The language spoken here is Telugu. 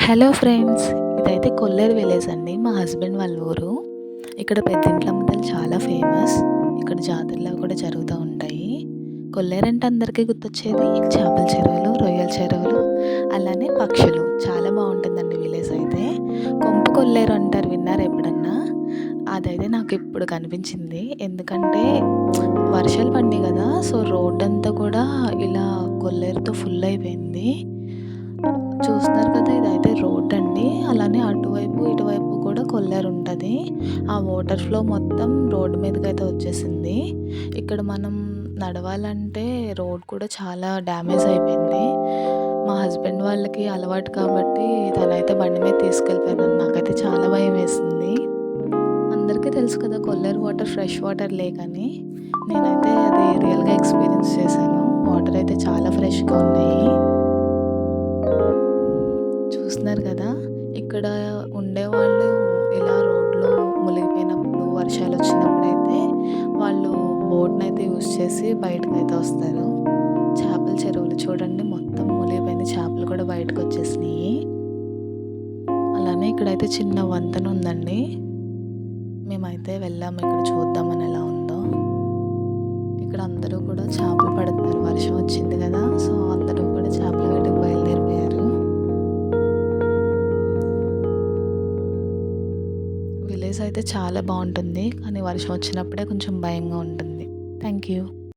హలో ఫ్రెండ్స్, ఇదైతే కొల్లేరు విలేజ్ అండి. మా హస్బెండ్ వాళ్ళ ఊరు. ఇక్కడ పెద్దింట్ల అమ్మటలు చాలా ఫేమస్. ఇక్కడ జాతరలు కూడా జరుగుతూ ఉంటాయి. కొల్లేరు అంటే అందరికీ గుర్తొచ్చేది చేపల చెరువులు, రొయ్యల చెరువులు, అలానే పక్షులు. చాలా బాగుంటుందండి విలేజ్ అయితే. కొంపు కొల్లేరు అంటారు, విన్నారు ఎప్పుడన్నా? అదైతే నాకు ఇప్పుడు కనిపించింది. ఎందుకంటే వర్షాలు పడినాయి కదా, సో రోడ్ అంతా కూడా ఇలా కొల్లేరుతో ఫుల్ అయిపోయింది. చూస్తున్నారు కదా, ఇదైతే రోడ్ అండి. అలానే అటువైపు ఇటువైపు కూడా కొల్లేరు ఉంటుంది. ఆ వాటర్ ఫ్లో మొత్తం రోడ్డు మీదకైతే వచ్చేసింది. ఇక్కడ మనం నడవాలంటే రోడ్ కూడా చాలా డ్యామేజ్ అయిపోయింది. మా హస్బెండ్ వాళ్ళకి అలవాటు కాబట్టి తనైతే బండి మీద తీసుకెళ్ళిపోయాను. నాకైతే చాలా భయం వేసింది. అందరికీ తెలుసు కదా కొల్లేరు వాటర్ ఫ్రెష్ వాటర్ లేకని. నేనైతే అది రియల్గా ఎక్స్పీరియన్స్ చేశాను. వాటర్ అయితే చాలా ఫ్రెష్గా ఉన్నాయి. చూస్తున్నారు కదా, ఇక్కడ ఉండేవాళ్ళు ఇలా రోడ్లో మునిగిపోయినప్పుడు, వర్షాలు వచ్చినప్పుడైతే వాళ్ళు బోట్నైతే యూస్ చేసి బయటకైతే వస్తారు. చేపల చెరువులు చూడండి, మొత్తం మునిగిపోయిన చేపలు కూడా బయటకు వచ్చేసినాయి. అలానే ఇక్కడైతే చిన్న వంతెన ఉందండి. మేమైతే వెళ్ళాము ఇక్కడ చూద్దామని ఎలా ఉందో. ఇక్కడ అందరూ కూడా చేపలు పడుతున్నారు. వర్షం వచ్చింది కదా, సో అందరూ కూడా చేపల వేటకు బయలుదేరిపోయారు. విలేజ్ అయితే చాలా బాగుంటుంది, కానీ వర్షం వచ్చినప్పుడే కొంచెం భయంగా ఉంటుంది. Thank you.